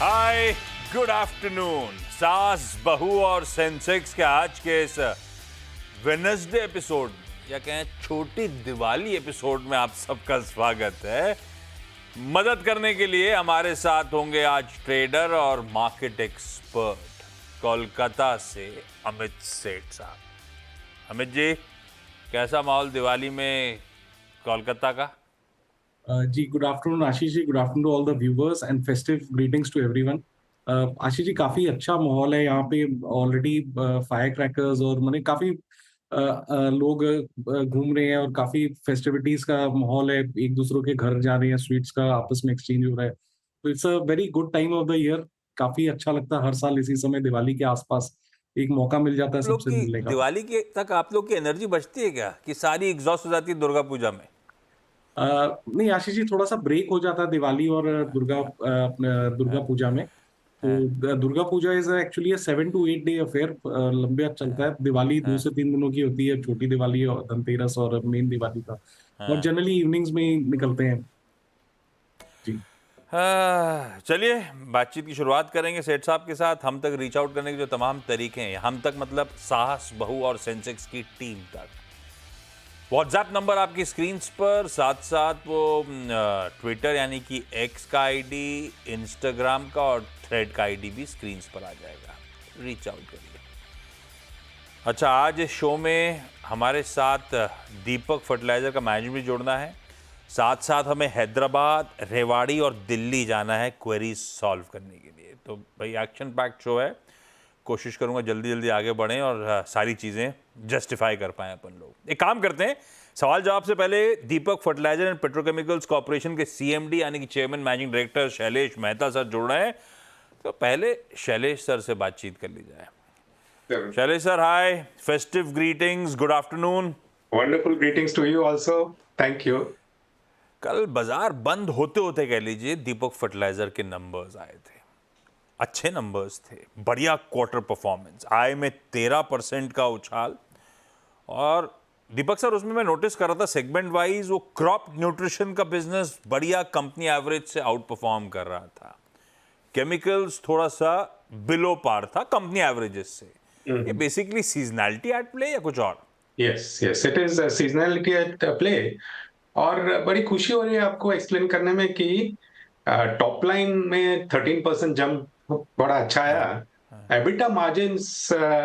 हाय, good afternoon. सास बहू और सेंसेक्स के आज के इस वेडनेसडे एपिसोड या कहें छोटी दिवाली एपिसोड में आप सबका स्वागत है। मदद करने के लिए हमारे साथ होंगे आज ट्रेडर और मार्केट एक्सपर्ट कोलकाता से अमित सेठ साहब। अमित जी, कैसा माहौल दिवाली में कोलकाता का? जी good afternoon Ashish ji, good afternoon to all the viewers and festive greetings to everyone. Ashish ji, काफी अच्छा माहौल है यहाँ पे। ऑलरेडी फायर क्रैकर्स और माने काफी लोग घूम रहे हैं और काफी फेस्टिविटीज का माहौल है। एक दूसरों के घर जा रहे हैं, स्वीट्स का आपस में एक्सचेंज हो रहा है। तो it's a very good time of the year. काफी अच्छा लगता है हर साल इसी समय दिवाली के आसपास एक मौका मिल जाता है आप लोग सबसे की मिलने का। दिवाली के तक आप लोग की एनर्जी बचती है क्या कि सारी एग्जॉस्ट हो जाती है दुर्गा पूजा में? नहीं आशीष जी, थोड़ा सा ब्रेक हो जाता है दिवाली और दुर्गा पूजा में। तो Durga Puja is actually 7 to 8 day affair, लंबे चलता है। दिवाली 2 से 3 दिनों की होती है, छोटी दिवाली और धनतेरस और मेन दिवाली का। और जनरली इवनिंग्स में ही निकलते हैं जी। चलिए बातचीत की शुरुआत करेंगे सेठ साहब के साथ। हम तक रीच आउट करने के जो तमाम तरीके हैं, हम तक मतलब साहस बहू और सेंसेक्स की टीम तक। व्हाट्सएप नंबर आपकी स्क्रीन पर, साथ साथ वो ट्विटर यानी कि एक्स का आईडी, इंस्टाग्राम का और थ्रेड का आईडी भी स्क्रीन पर आ जाएगा। रीच आउट करिए। अच्छा, आज इस शो में हमारे साथ दीपक फर्टिलाइजर का मैनेजर भी जोड़ना है। साथ साथ हमें हैदराबाद, रेवाड़ी और दिल्ली जाना है क्वेरीज सॉल्व करने के लिए। तो भाई एक्शन पैक्ड शो है। कोशिश करूंगा जल्दी जल्दी आगे बढ़ें और सारी चीज़ें जस्टिफाई कर पाएं अपन लोग। एक काम करते हैं, सवाल जवाब से पहले दीपक फर्टिलाइजर एंड पेट्रोकेमिकल्स कॉर्पोरेशन के सीएमडी यानी कि chairman managing director Shailesh Mehta sir जुड़ रहे हैं। तो पहले शैलेश सर से बातचीत कर ली जाए। Shailesh sir, hi, festive greetings, good afternoon. Wonderful greetings to you also, thank you. कल बाजार बंद होते होते कह लीजिए दीपक फर्टिलाइजर के नंबर्स आए थे। अच्छे नंबर्स थे, बढ़िया क्वार्टर परफॉर्मेंस, आय में 13% का उछाल। और दीपक सर, उसमें मैं नोटिस कर रहा था सेगमेंट वाइज वो क्रॉप न्यूट्रिशन का बिजनेस बढ़िया कंपनी एवरेज से आउट परफॉर्म कर रहा था। केमिकल्स थोड़ा सा बिलो पार था कंपनी एवरेजेस से। ये बेसिकली सीजनैलिटी एट प्ले या कुछ और? Yes yes, it is seasonality at play. और बड़ी खुशी हो रही है आपको एक्सप्लेन करने में कि टॉप लाइन में 13% जंप बड़ा अच्छा आया। EBITDA margins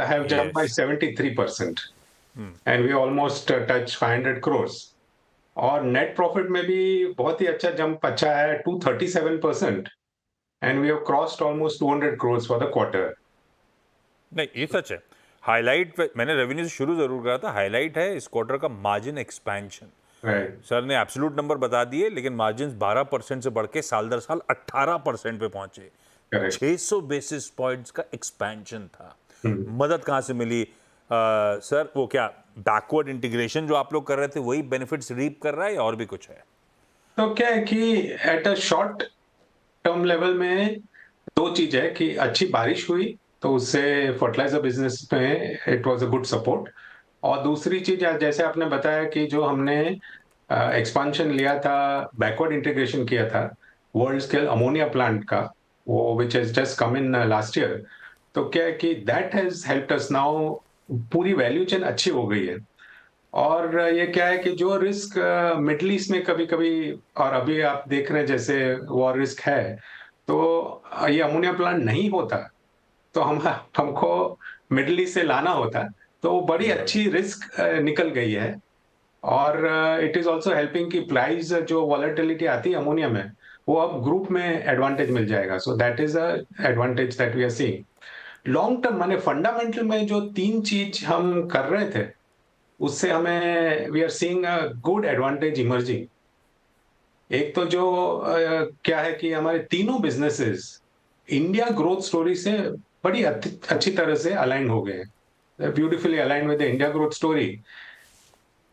have jumped by 73% and we almost touch 500 crores। और नेट प्रॉफिट में भी बहुत ही अच्छा जंप अच्छा है, 237% and we have crossed almost 200 crores for the quarter। नहीं, ये सच है। हाईलाइट मैंने रेवेन्यू से शुरू जरूर करा था, हाईलाइट है इस क्वार्टर का मार्जिन एक्सपेंशन। सर ने एब्सोल्यूट नंबर बता दिए, लेकिन मार्जिन 12% से बढ़ के साल दर साल 18% पे पहुंचे। 600 बेसिस पॉइंट्स का एक्सपेंशन था। मदद कहां से मिली? सर, वो क्या बैकवर्ड इंटीग्रेशन जो आप लोग कर रहे थे वही बेनिफिट्स रीप कर रहा है या और भी कुछ है? तो क्या है कि at a short term level में दो चीज है कि अच्छी बारिश हुई तो उससे फर्टिलाइजर बिजनेस में it was a good support. और दूसरी चीज जैसे आपने बताया कि जो हमने एक्सपांशन लिया था, बैकवर्ड इंटीग्रेशन किया था वर्ल्ड स्केल अमोनिया प्लांट का, वो which has just come in last year. तो क्या है कि that has helped us now, पूरी वैल्यू चेन अच्छी हो गई है। और ये क्या है कि जो रिस्क मिडल ईस्ट में कभी कभी, और अभी आप देख रहे हैं जैसे वॉर रिस्क है, तो ये अमोनिया प्लांट नहीं होता तो हमको मिडल ईस्ट से लाना होता, तो वो बड़ी अच्छी रिस्क निकल गई है। और इट इज ऑल्सो हेल्पिंग कि प्राइस जो वॉलेटिलिटी आती है अमोनिया में, वो अब ग्रुप में एडवांटेज मिल जाएगा। So that is a advantage that we are seeing long term. माने फंडामेंटल में जो तीन चीज हम कर रहे थे उससे हमें we are seeing a good advantage emerging. एक तो जो क्या है कि हमारे तीनों बिजनेसेस इंडिया ग्रोथ स्टोरी से बड़ी अच्छी तरह से अलाइन हो गए हैं, beautifully align with the India growth story.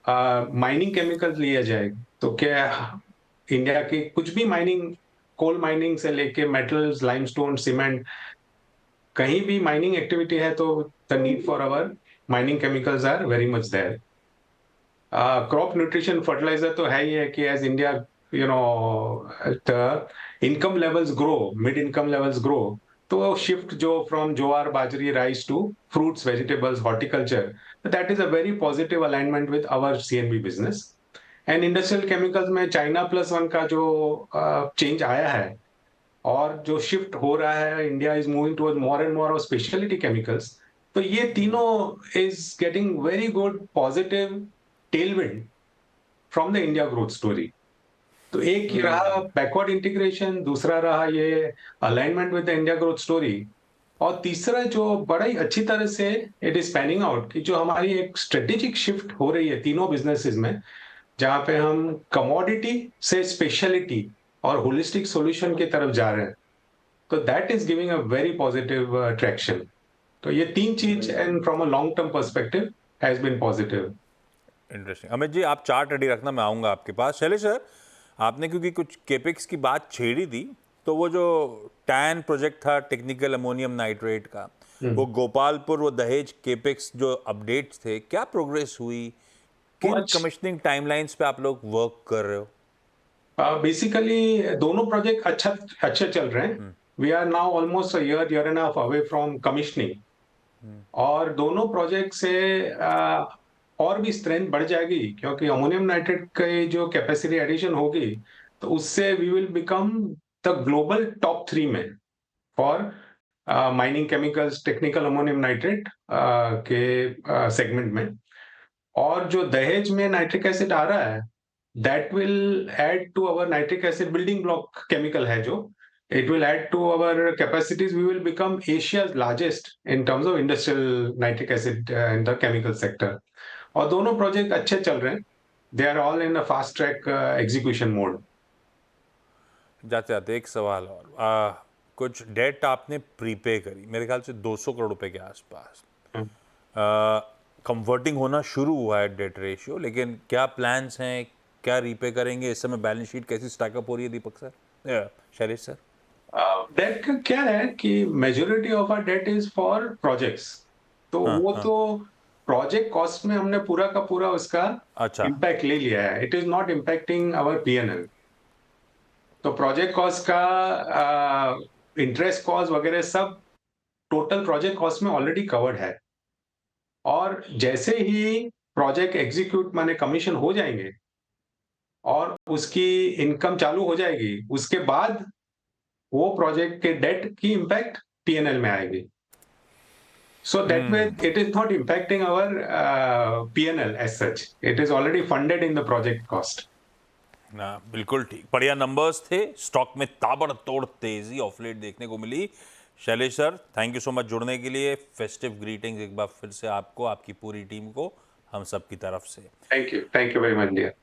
Mining chemicals लिया जाए तो क्या इंडिया की कुछ भी माइनिंग, कोल माइनिंग से लेके मेटल्स, लाइमस्टोन, सीमेंट, कहीं भी माइनिंग एक्टिविटी है तो the need for our mining chemicals are very much there. Crop nutrition fertiliser तो है ही है कि as India the income levels grow, mid income levels grow, तो shift जो from ज्वार, बाजरी, rice to fruits, vegetables, horticulture, that is a very positive alignment with our CNB business. And industrial chemicals में China plus one का जो change आया है और जो शिफ्ट हो रहा है, India is moving toward more and more of speciality chemicals, तो ये तीनों is getting very good positive Tailwind from the India growth story. तो एक ही रहा बैकवर्ड इंटीग्रेशन, दूसरा रहा ये alignment with the India growth story, और तीसरा जो बड़ा ही अच्छी तरह से इट इज पैनिंग आउट कि जो हमारी एक स्ट्रेटेजिक शिफ्ट हो रही है तीनों बिजनेसेस में, जहां पे हम कमोडिटी से स्पेशलिटी और होलिस्टिक सॉल्यूशन की तरफ जा रहे हैं, तो that is giving a very positive traction. तो ये तीन चीज and from a long term perspective has been positive. Interesting. Amit ji, आप चार्ट रेडी रखना, मैं आऊँगा आपके पास। शैलेश सर, आपने क्योंकि कुछ केपेक्स की बात छेड़ी थी, तो वो जो टैन प्रोजेक्ट था टेक्निकल अमोनियम नाइट्रेट का, वो गोपालपुर, वो दहेज केपेक्स जो अपडेट्स थे, क्या प्रोग्रेस हुई? किन कमिश्निंग टाइमलाइंस पे आप लोग वर्क कर रहे हो? बेसिकली दोनों प्रोजेक्ट अच्छे चल रहे हैं। We are now almost a year and half away from commissioning, और दोनों प्रोजेक्ट से और भी स्ट्रेंथ बढ़ जाएगी, क्योंकि अमोनियम नाइट्रेट की जो कैपेसिटी एडिशन होगी, तो उससे we will become the global top 3 में for mining chemicals, technical ammonium nitrate के सेगमेंट में। और जो दहेज में नाइट्रिक एसिड आ रहा है, that will add to our nitric acid building block chemical है, जो it will add to our capacities. We will become Asia's largest in terms of industrial nitric acid in the chemical sector. और दोनों project अच्छे चल रहे हैं। They are all in a fast track execution mode. जाते जाते एक सवाल और, कुछ डेट आपने प्रीपे करी, मेरे ख्याल से 200 करोड़ रुपए के आसपास। कंवर्टिंग होना शुरू हुआ है डेट रेशियो, लेकिन क्या प्लान्स हैं, क्या रीपे करेंगे? इस समय बैलेंस शीट कैसी स्टैकअप हो रही है Deepak sir, Shailesh sir? Debt का क्या है कि majority of our debt is for projects, तो वो तो प्रोजेक्ट कॉस्ट में हमने पूरा का पूरा उसका इम्पैक्ट ले लिया है। It is not impacting our PNL. तो प्रोजेक्ट कॉस्ट का इंटरेस्ट कॉस्ट वगैरह सब टोटल प्रोजेक्ट कॉस्ट में ऑलरेडी कवर्ड है, और जैसे ही प्रोजेक्ट एग्जीक्यूट माने कमीशन हो जाएंगे और उसकी इनकम चालू हो जाएगी, उसके बाद वो प्रोजेक्ट के डेट की इम्पैक्ट पीएनएल में आएगी। So that way it is not impacting our PNL as such, it is already funded in the project cost. ना, बिल्कुल ठीक, बढ़िया नंबर्स थे। स्टॉक में ताबड़तोड़ तेजी ऑफ लेट देखने को मिली। Shailesh sir, thank you so much जुड़ने के लिए। फेस्टिव ग्रीटिंग्स एक बार फिर से आपको, आपकी पूरी टीम को, हम सब की तरफ से। Thank you very much dear.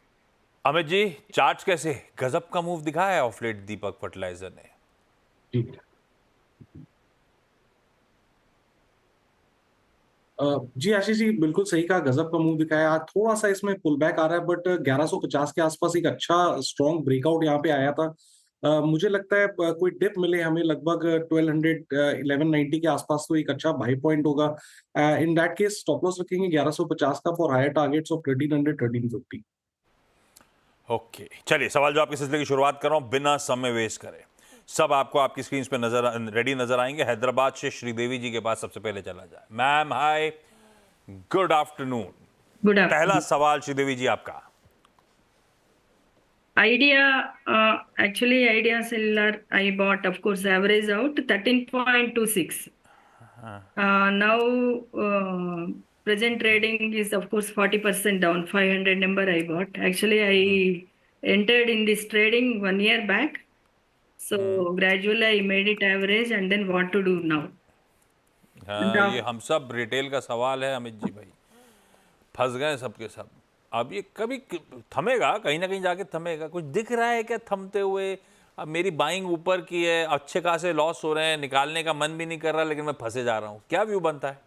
Amit ji, charts कैसे? गजब का मूव दिखाया है ऑफ लेट दीपक फर्टिलाइजर ने। जी आशीष जी, बिल्कुल सही कहा, गजब का मूव दिखाया। आज थोड़ा सा इसमें पुल बैक आ रहा है, बट 1150 के आसपास एक अच्छा स्ट्रॉन्ग ब्रेकआउट यहाँ पे आया था। मुझे लगता है कोई डिप मिले हमें लगभग 1190 के आसपास, तो एक अच्छा बाई पॉइंट होगा। In that case stop loss रखेंगे 1150 का for higher targets of 1300 1350। Okay, चलिए सवाल जवाब के सिलसिले की शुरुआत कर रहा हूं बिना समय वेस्ट करे। सब आपको आपकी स्क्रीन पे रेडी नजर आएंगे। हैदराबाद से श्रीदेवी जी के पास सबसे पहले चला जाए। Ma'am hi, good afternoon. Good afternoon. पहला सवाल श्रीदेवी जी आपका। Idea, actually Idea Cellular I bought, of course, average out 13.26. Now present trading is of course 40% down, 500 number I bought. Actually I entered in this trading 1 year back. So gradually I made it average, and then what to do now? ये हम सब retail का सवाल है अमित जी भाई, फंस गए सबके सब। अब ये कभी थमेगा, कहीं ना कहीं जाके थमेगा। कुछ दिख रहा है क्या थमते हुए? अब मेरी बाइंग ऊपर की है, अच्छे खासे लॉस हो रहे हैं, निकालने का मन भी नहीं कर रहा, लेकिन मैं फंसे जा रहा हूँ। क्या व्यू बनता है?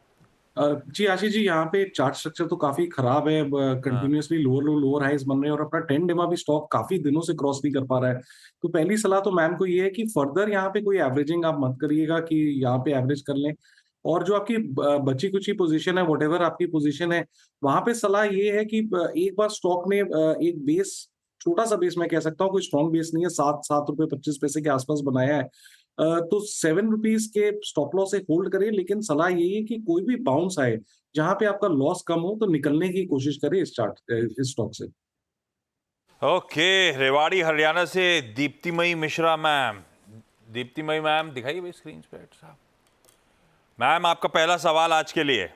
जी आशीष जी, यहाँ पे चार्ट स्ट्रक्चर तो काफी खराब है। कंटिन्यूअसली लोअर हाइज बन रहे हैं, और अपना 10 डेमा भी स्टॉक काफी दिनों से क्रॉस नहीं कर पा रहा है। तो पहली सलाह तो मैम को ये है कि फर्दर यहाँ पे कोई एवरेजिंग आप मत करिएगा, कि यहाँ पे एवरेज कर लें। और जो आपकी बची कुची पोजीशन है, व्हाटएवर आपकी पोजीशन है, वहां पे सलाह ये है कि एक बार स्टॉक ने एक बेस छोटा सा बेस मैं कह सकता हूँ, कोई स्ट्रॉन्ग बेस नहीं है, 7 रुपए 25 पैसे के आसपास बनाया है। तो 7 रुपीज के स्टॉप लॉस से होल्ड करें, लेकिन सलाह यही है कि कोई भी बाउंस आए जहां पे आपका लॉस कम हो तो निकलने की कोशिश करें इस स्टॉक से। ओके, रेवाड़ी हरियाणा से दीप्तिमयी मिश्रा मैम। दीप्तिमयी मैम दिखाइए भाई स्क्रीन पे साहब। मैम आपका पहला सवाल आज के लिए।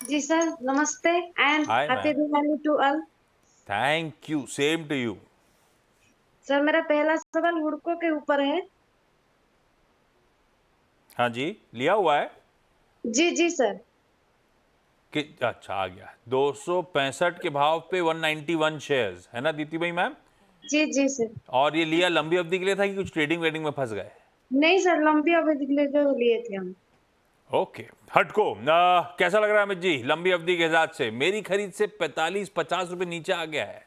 जी सर, नमस्ते and Hi, happy ma'am. Diwali to all. Thank you, same to you. Sir मेरा पहला सवाल हुडको के ऊपर है। हाँ जी, लिया हुआ है जी जी सर। कि अच्छा आ गया 265 के भाव पे 191 शेयर्स है ना दीप्तिमयी मैम? जी जी सर। और ये लिया लंबी अवधि के लिए था कि कुछ ट्रेडिंग वेडिंग में फंस गए? नहीं सर, लंबी अवधि के लिए जो लिए थे हम। ओके, हटको कैसा लग रहा है अमित जी लंबी अवधि के हिसाब से? मेरी खरीद से 45-50 रुपए नीचे आ गया है।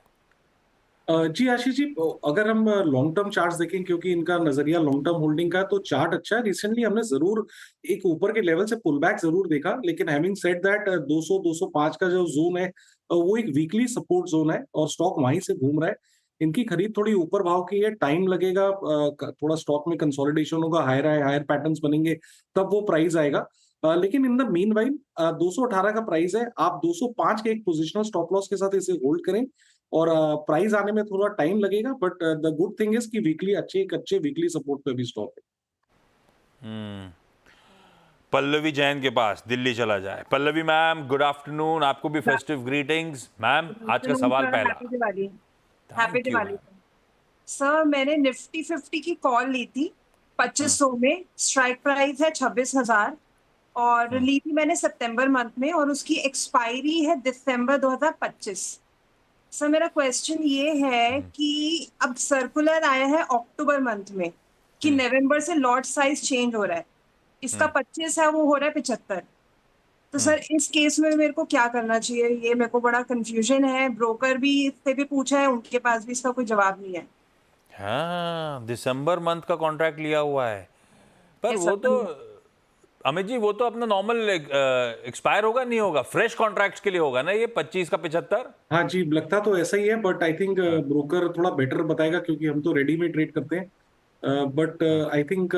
जी आशीष जी, अगर हम लॉन्ग टर्म चार्ट्स देखें, क्योंकि इनका नजरिया लॉन्ग टर्म होल्डिंग का है, तो चार्ट अच्छा है। रिसेंटली हमने जरूर एक ऊपर के लेवल से पुल बैक जरूर देखा, लेकिन हैविंग सेड दैट 200-205 का जो जोन है वो एक वीकली सपोर्ट जोन है और स्टॉक वहीं से घूम रहा है। इनकी खरीद थोड़ी ऊपर भाव की है, टाइम लगेगा, थोड़ा स्टॉक में कंसोलिडेशन होगा, हायर पैटर्न्स बनेंगे, तब वो प्राइस आएगा। लेकिन इन द मीन वाइल 218 का प्राइस है, आप 205 के एक पोजिशनल स्टॉप लॉस के साथ इसे होल्ड करें, और प्राइस आने में थोड़ा टाइम लगेगा, but the good thing is कि वीकली अच्छे वीकली सपोर्ट पे भी स्टॉक है। पल्लवी जैन के पास दिल्ली चला जाए। पल्लवी मैम गुड आफ्टरनून, आपको भी फेस्टिव ग्रीटिंग्स। मैम आज का सवाल पहला। Happy Diwali. Thank happy you, Diwali ma'am. Sir. मैंने निफ्टी 50 की कॉल ली थी 2500 में, स्ट्राइक प्राइस है 26,000 और ली थी मैंने सितंबर मंथ में, और उसकी एक्सपायरी है दिसंबर 2025। सर मेरा क्वेश्चन ये है कि अब सर्कुलर आया है अक्टूबर मंथ में कि नवंबर से लॉट साइज चेंज हो रहा है, इसका 25 है वो हो रहा है 75। तो सर इस केस में मेरे को क्या करना चाहिए? ये मेरे को बड़ा कंफ्यूजन है। ब्रोकर भी इससे भी पूछा है, उनके पास भी इसका कोई जवाब नहीं है। हाँ, दिसंबर मंथ का कॉन्ट्रैक्ट लिया हुआ है, पर Yes, वो sir. तो अमित जी वो तो अपना नॉर्मल एक्सपायर होगा, नहीं होगा, फ्रेश कॉन्ट्रैक्ट्स के लिए होगा ना ये 25 का 75? हाँ जी, लगता तो ऐसा ही है, बट आई थिंक ब्रोकर थोड़ा बेटर बताएगा, क्योंकि हम तो रेडी में ट्रेड करते हैं, बट आई थिंक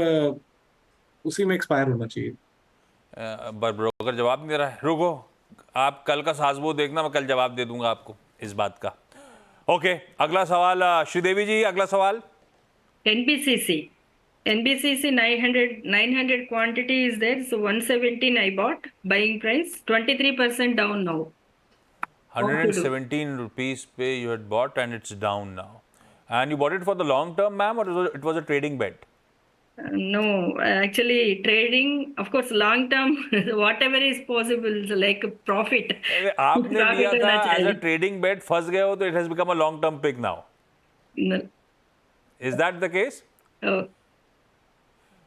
उसी में एक्सपायर होना चाहिए। ब्रोकर जवाब नहीं दे रहा है। रुको, आप कल का सासबो देखना, मैं कल जवाब दे दूंगा आपको इस बात का। ओके, अगला सवाल श्रीदेवी जी, अगला सवाल। NBCC 900 quantity is there, so 117 I bought, buying price 23% down now. 117 rupees पे you had bought and it's down now. And you bought it for the long term, ma'am, or it was a trading bet? No, actually trading, of course, long term, whatever is possible, so like profit. अरे आपने Profit लिया था होना as a चाहिए। trading bet, फंस गए हो तो it has become a long term pick now. No. Is that the case? Oh,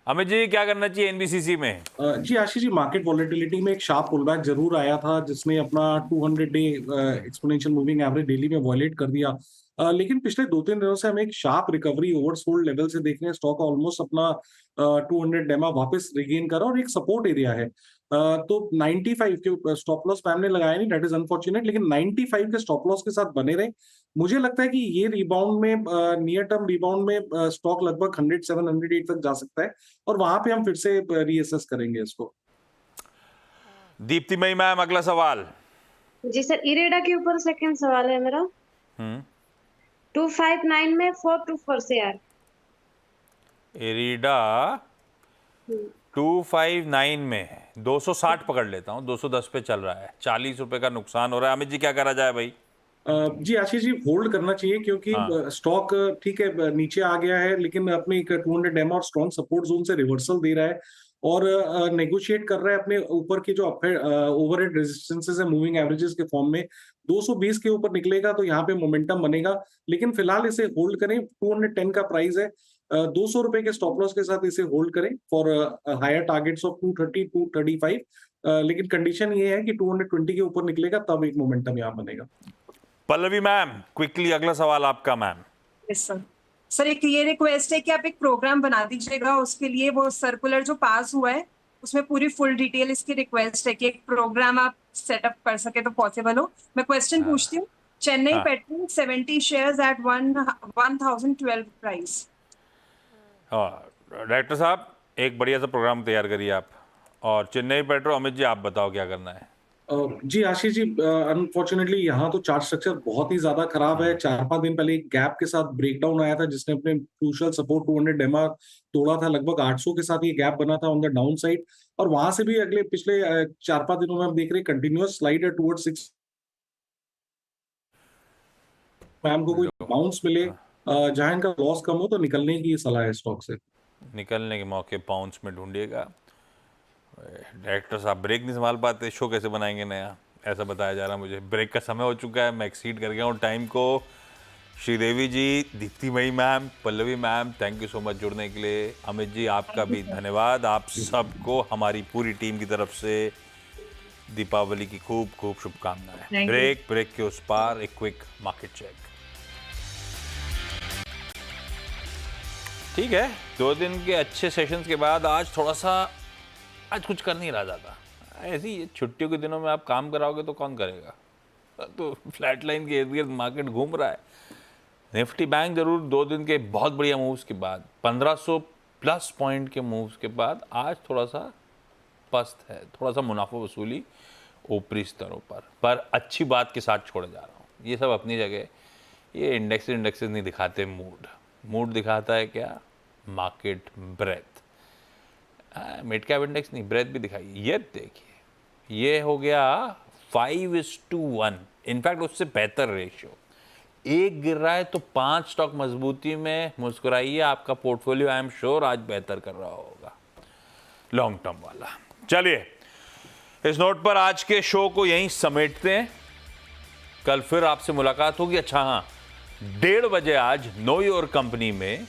Amit ji क्या करना चाहिए एनबीसीसी में? जी आशीष जी, मार्केट वॉलेटिलिटी में एक शार्प पुलबैक जरूर आया था, जिसने अपना 200 day exponential moving average daily में वॉयलेट कर दिया, लेकिन पिछले 2-3 दिनों से हम एक शार्प रिकवरी ओवरसोल्ड लेवल से देख रहे हैं। स्टॉक ऑलमोस्ट अपना 200 डेमा वापस रिगेन करा और एक सपोर्ट एरिया है, तो 95 के स्टॉप लॉस पे हमने लगाया नहीं, दैट इज अनफॉर्चुनेट, लेकिन 95 के स्टॉप लॉस के साथ बने रहे। मुझे लगता है कि ये रिबाउंड में, नियर टर्म रिबाउंड में स्टॉक लगभग 107-108 तक जा सकता है, और वहां पे हम फिर से रीअसेस करेंगे इसको। दीप्तिमयी मैम अगला सवाल। जी सर, इरेडा के ऊपर सेकंड सवाल है मेरा। 259 में 424 से यार। एरिडा 259 में 260 पकड़ लेता हूँ, 210 पे चल रहा है, 40 रुपए का नुकसान हो रहा है। अमित जी क्या करा जाए भाई? जी आशीष जी, होल्ड करना चाहिए, क्योंकि हाँ। स्टॉक ठीक है नीचे आ गया है, लेकिन अपने 200 डेमा और स्ट्रॉन्ग सपोर्ट जोन से रिवर्सल दे रहा है, और नेगोशिएट कर रहा है अपने ऊपर की जो ओवरहेड रेजिस्टेंसेस है मूविंग एवरेजेस के फॉर्म में। 220 के ऊपर निकलेगा तो यहाँ पे मोमेंटम बनेगा, लेकिन फिलहाल इसे होल्ड करें। 210 का प्राइस है, 200 रुपए के स्टॉप लॉस के साथ इसे होल्ड करें फॉर हायर टारगेट्स ऑफ 230-235, लेकिन कंडीशन ये है कि 220 के ऊपर निकलेगा तब एक मोमेंटम यहाँ बनेगा। पल्लवी मैम क्विकली अगला सवाल आपका मैम। Yes sir. सर एक ये रिक्वेस्ट है कि आप एक प्रोग्राम बना दीजिएगा, उसके लिए वो सर्कुलर जो पास हुआ है उसमें पूरी फुल डिटेल इसकी रिक्वेस्ट है कि एक प्रोग्राम आप सेटअप कर सके तो पॉसिबल हो। मैं क्वेश्चन पूछती हूँ, Chennai हाँ। Petrol 70 shares at 1012 price. Director साहब एक बढ़िया सा प्रोग्राम तैयार करिए आप, और चेन्नई पेट्रो, अमित जी आप बताओ क्या करना है। जी आशीष जी, अनफॉर्चुनेटली यहाँ तो चार्ट स्ट्रक्चर बहुत ही ज्यादा खराब है। 4-5 दिन पहले एक गैप के साथ ब्रेकडाउन आया था जिसने अपने क्रूशियल सपोर्ट 200 डेमा तोड़ा था। लगभग 800 के साथ ये गैप बना था ऑन द डाउन साइड, और वहां से भी अगले पिछले 4-5 दिनों में हम देख रहे हैं कंटिन्यूअस स्लाइड है टुवर्ड्स 6। मैम को कोई बाउंस मिले जहां इनका लॉस कम हो तो निकलने की सलाह है स्टॉक से। निकलने के मौके पाउंड्स में ढूंढिएगा। डायरेक्टर साहब ब्रेक नहीं संभाल पाते, शो कैसे बनाएंगे नया, ऐसा बताया जा रहा है मुझे। ब्रेक का समय हो चुका है, मैं एक्सीड कर गया हूँ टाइम को। Sridevi ji, Deeptimayee ma'am, Pallavi ma'am, thank you so much जुड़ने के लिए। अमित जी आपका भी धन्यवाद। आप सबको हमारी पूरी टीम की तरफ से दीपावली की खूब खूब शुभकामनाएं। Thank you. ब्रेक के उस पार एक क्विक मार्केट चेक। ठीक है, 2 दिन के अच्छे सेशंस के बाद आज थोड़ा सा, आज कुछ कर नहीं रहा जाता। ऐसी छुट्टियों के दिनों में आप काम कराओगे तो कौन करेगा, तो फ्लैट लाइन के इर्द गिर्द मार्केट घूम रहा है। निफ्टी बैंक जरूर 2 दिन के बहुत बढ़िया मूव्स के बाद, 1500 प्लस पॉइंट के मूव्स के बाद आज थोड़ा सा पस्त है, थोड़ा सा मुनाफा वसूली ऊपरी स्तरों पर अच्छी बात के साथ छोड़े जा रहा हूँ। ये सब अपनी जगह, ये इंडेक्सेस नहीं दिखाते मूड दिखाता है क्या, market breadth. Mid cap index नहीं, ब्रेथ भी दिखाई। ये देखिए, ये हो गया 5:1, इनफैक्ट उससे बेहतर रेशियो। एक गिर रहा है तो 5 स्टॉक मजबूती में मुस्कुराइए, आपका पोर्टफोलियो आई एम श्योर आज बेहतर कर रहा होगा, लॉन्ग टर्म वाला। चलिए इस नोट पर आज के शो को यहीं समेटते हैं। कल फिर आपसे मुलाकात होगी। अच्छा हाँ, 1:30 बजे आज नो योर कंपनी में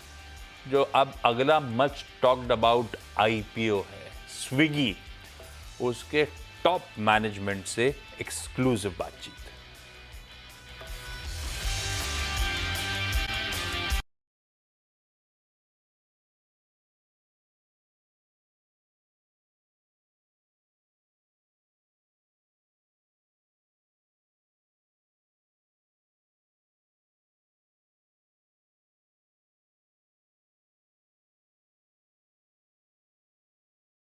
जो अब अगला मच टॉक्ड अबाउट IPO है, स्विगी, उसके टॉप मैनेजमेंट से एक्सक्लूसिव बातचीत।